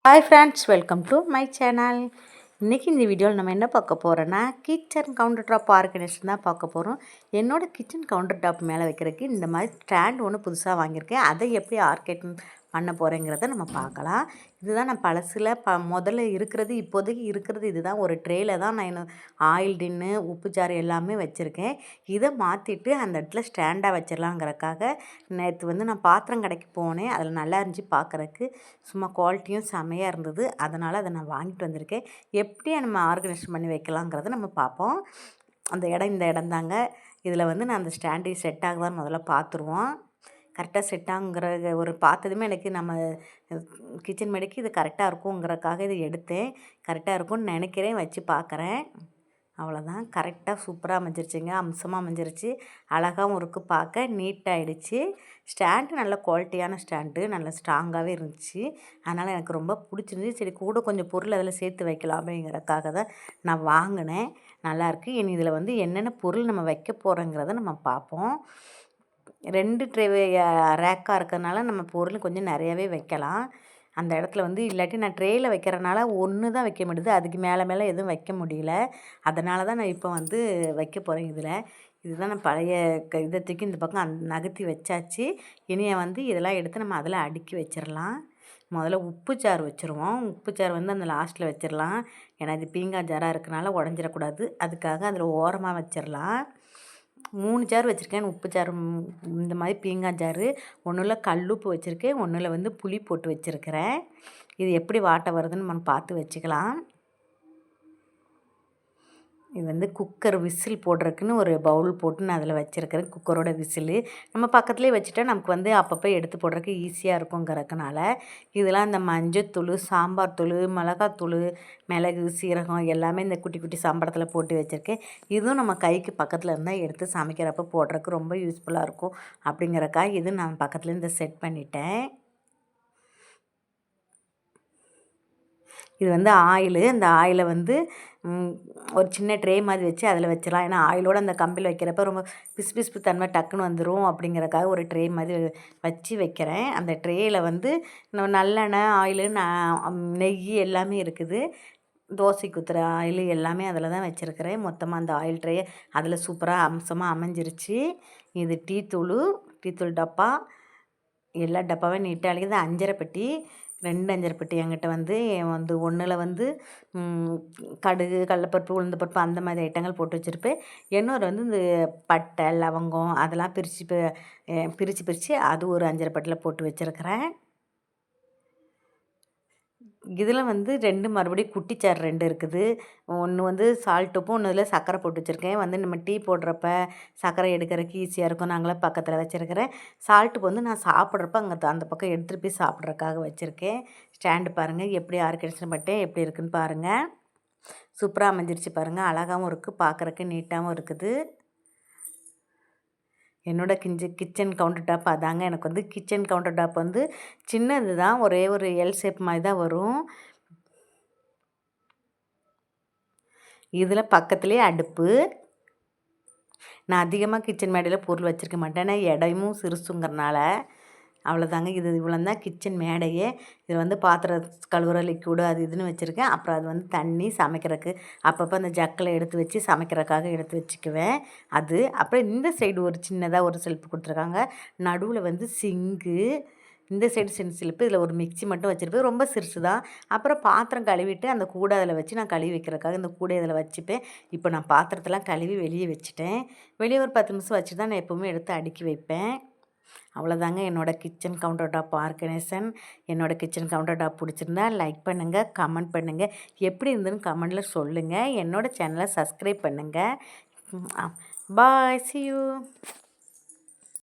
Hi friends, welcome to my channel. இன்றைக்கி இந்த வீடியோவில் நம்ம என்ன பார்க்க போகிறோன்னா, கிச்சன் கவுண்டர் டாப் ஆர்கனைசேஷன் தான் பார்க்க போகிறோம். என்னோடய கிச்சன் கவுண்டர் டாப் மேலே வைக்கிறதுக்கு இந்த மாதிரி ஸ்டாண்ட் ஒன்று புதுசாக வாங்கியிருக்கேன். அதை எப்படி ஆர்கனைஸ் பண்ண போகிறேங்கிறத நம்ம பார்க்கலாம். இதுதான் நான் பழசில் முதல்ல இருக்கிறது, இப்போதைக்கு இருக்கிறது இதுதான். ஒரு ட்ரேயில் தான் நான் ஆயில் டின்னு, உப்பு ஜார் எல்லாமே வச்சுருக்கேன். இதை மாற்றிட்டு அந்த இடத்துல ஸ்டாண்டாக வச்சிடலாங்கிறக்காக நேற்று நான் பாத்திரம் கடைக்கு போனேன். அதில் நல்லா இருந்துச்சு பார்க்குறக்கு, சும்மா குவாலிட்டியும் செமையாக இருந்தது. அதனால் அதை நான் வாங்கிட்டு வந்திருக்கேன். எப்படி நம்ம ஆர்கனைசேஷன் பண்ணி வைக்கலாங்கிறத நம்ம பார்ப்போம். அந்த இடம் இந்த இடம் தாங்க. இதில் நான் அந்த ஸ்டாண்டு செட் ஆகுதான்னு முதல்ல பார்த்துருவோம். கரெக்டாக செட் ஆகுங்கிற ஒரு பார்த்ததுமே எனக்கு நம்ம கிச்சன் மேடைக்கு இது கரெக்டாக இருக்குங்கிறக்காக இதை எடுத்தேன். கரெக்டாக இருக்கும்னு நினைக்கிறேன், வச்சு பார்க்குறேன். அவ்வளோதான், கரெக்டாக சூப்பராக அமைஞ்சிருச்சுங்க. அம்சமாக அமைஞ்சிருச்சு, அழகாகவும் இருக்குது, பார்க்க நீட்டாகிடுச்சு. ஸ்டாண்டு நல்ல குவாலிட்டியான ஸ்டாண்டு, நல்ல ஸ்ட்ராங்காகவே இருந்துச்சு. அதனால் எனக்கு ரொம்ப பிடிச்சிருந்துச்சி. சரி, கூட கொஞ்சம் பொருள் அதில் சேர்த்து வைக்கலாம் அப்படிங்கிறக்காக தான் நான் வாங்கினேன். நல்லாயிருக்கு. இனி இதில் என்னென்ன பொருள் நம்ம வைக்க போகிறோங்கிறத நம்ம பார்ப்போம். 2 ட்ரே ரேக்காக இருக்கிறதுனால நம்ம பொருள் கொஞ்சம் நிறையாவே வைக்கலாம். அந்த இடத்துல இல்லாட்டி நான் ட்ரேயில் வைக்கிறனால ஒன்று தான் வைக்க முடியுது, அதுக்கு மேலே மேலே எதுவும் வைக்க முடியல. அதனால தான் நான் இப்போ வைக்க போகிறேன் இதில். இதுதான் நான் பழைய இதை தூக்கி இந்த பக்கம் நகர்த்தி வச்சாச்சு. இனியை இதெல்லாம் எடுத்து நம்ம அதில் அடுக்கி வச்சிடலாம். முதல்ல உப்பு ஜார் வச்சுருவோம். உப்பு ஜார் அந்த லாஸ்ட்டில் வச்சிடலாம். ஏன்னா இது பீங்கான் ஜாராக இருக்கனால உடஞ்சிடக்கூடாது. அதுக்காக அதில் ஓரமாக வச்சிடலாம். 3 ஜார் வச்சுருக்கேன் உப்பு ஜார். இந்த மாதிரி பீங்கான் ஜாரு. ஒன்றில் கல்லுப்பு வச்சுருக்கேன், ஒன்றில் புளி போட்டு வச்சுருக்கிறேன். இது எப்படி வாட்டை வருதுன்னு நம்ம பார்த்து வச்சுக்கலாம். இது குக்கர் விசில் போடுறதுக்குன்னு ஒரு பவுல் போட்டு நான் அதில் வச்சுருக்கிறேன். குக்கரோட விசிலு நம்ம பக்கத்துலேயே வச்சுட்டா நமக்கு அப்பப்போ எடுத்து போடுறதுக்கு ஈஸியாக இருக்குங்கிறதுனால இதெல்லாம் இந்த மஞ்சத்தூள், சாம்பார் தூள், மிளகாத்தூள், மிளகு, சீரகம் எல்லாமே இந்த குட்டி குட்டி சாம்பாரத்தில் போட்டு வச்சுருக்கேன். இதுவும் நம்ம கைக்கு பக்கத்தில் இருந்தால் எடுத்து சமைக்கிறப்ப போடுறதுக்கு ரொம்ப யூஸ்ஃபுல்லாக இருக்கும் அப்படிங்கிறக்காக இது நான் பக்கத்தில் இந்த செட் பண்ணிட்டேன். இது ஆயிலு. அந்த ஆயிலை ஒரு சின்ன ட்ரே மாதிரி வச்சு அதில் வச்சிடலாம். ஏன்னா ஆயிலோடு அந்த கம்பியில் வைக்கிறப்ப ரொம்ப பிசு தன்மை டக்குன்னு வந்துடும் அப்படிங்கிறக்காக ஒரு ட்ரே மாதிரி வச்சு வைக்கிறேன். அந்த ட்ரேயில் நம்ம நல்லெண்ணெய், ஆயிலு, நெய் எல்லாமே இருக்குது. தோசைக்கு ஊற்றுற ஆயில் எல்லாமே அதில் தான் வச்சுருக்கிறேன். மொத்தமாக அந்த ஆயில் ட்ரே அதில் சூப்பராக அம்சமாக அமைஞ்சிருச்சு. இது டீ தூள் டப்பா. எல்லா டப்பாவும் நீட்டாக அழிக்குது. அஞ்சரை பெட்டி, 2 அஞ்சரை பெட்டி என்கிட்ட ஒன்றில் கடுகு, கடலப்பருப்பு, உளுந்தப்பருப்பு அந்த மாதிரி ஐட்டங்கள் போட்டு வச்சுருப்பேன். இன்னொரு இந்த பட்டை, லவங்கம் அதெல்லாம் பிரித்து அது ஒரு அஞ்சரை பெட்டியில் போட்டு வச்சுருக்கிறேன். இதில் 2 மறுபடியும் குட்டி சேர் 2 இருக்குது. ஒன்று சால்ட் உப்பும், ஒன்று இதில் சர்க்கரை போட்டு வச்சுருக்கேன். நம்ம டீ போடுறப்ப சர்க்கரை எடுக்கிறதுக்கு ஈஸியாக இருக்கும். நாங்களாம் பக்கத்தில் வச்சுருக்கிறேன். சால்ட்டுக்கு நான் சாப்பிட்றப்ப அந்த பக்கம் எடுத்துகிட்டு போய் சாப்பிட்றதுக்காக வச்சுருக்கேன். ஸ்டாண்டு பாருங்கள் எப்படி ஆர்கனைசேஷன் பண்ணிட்டேன், எப்படி இருக்குதுன்னு பாருங்கள். சூப்பராக அமைஞ்சிருச்சு பாருங்கள். அழகாகவும் இருக்குது, பார்க்குறக்கு நீட்டாகவும் இருக்குது. என்னோடய கிச்சன் கவுண்டர் டாப் அதாங்க. எனக்கு கிச்சன் கவுண்டர் டாப் சின்னது தான், ஒரே ஒரு எல் ஷேப் மாதிரி தான் வரும். இதில் பக்கத்துலேயே அடுப்பு. நான் அதிகமாக கிச்சன் மேடையில் பொருள் வச்சுருக்க மாட்டேன், ஏன்னா இடமும் சிறுசுங்கிறனால. அவ்வளோதாங்க. இது இவ்வளோ தான் கிச்சன் மேடையே. இது பாத்திரம் கழுவுற லிக்விடு அது இதுன்னு வச்சுருக்கேன். அப்புறம் அது தண்ணி சமைக்கிறதுக்கு அப்பப்போ அந்த ஜக்கில் எடுத்து வச்சு சமைக்கிறதுக்காக எடுத்து வச்சுக்குவேன். அது அப்புறம் இந்த சைடு ஒரு சின்னதாக ஒரு செல்ஃப் கொடுத்துருக்காங்க. நடுவில் சிங்கு, இந்த சைடு செல்ஃபு. இதில் ஒரு மிக்சி மட்டும் வச்சுருப்பேன், ரொம்ப சிறுசு தான். அப்புறம் பாத்திரம் கழுவிட்டு அந்த கூடை அதில் வச்சு நான் கழுவி வைக்கிறதுக்காக இந்த கூடை இதில் வச்சுப்பேன். இப்போ நான் பாத்திரத்தெல்லாம் கழுவி வெளியே வச்சுட்டேன். வெளியே ஒரு 10 நிமிஷம் வச்சு தான் நான் எப்போவுமே எடுத்து அடுக்கி வைப்பேன். அவ்வளோதாங்க என்னோடய கிச்சன் கவுண்டர் டாப் ஆர்கனைசேஷன். என்னோடய கிச்சன் கவுண்டர் டாப் பிடிச்சிருந்தா லைக் பண்ணுங்கள், கமெண்ட் பண்ணுங்கள். எப்படி இருந்ததுன்னு கமெண்டில் சொல்லுங்கள். என்னோடய சேனலை சப்ஸ்கிரைப் பண்ணுங்கள். பாய், see you.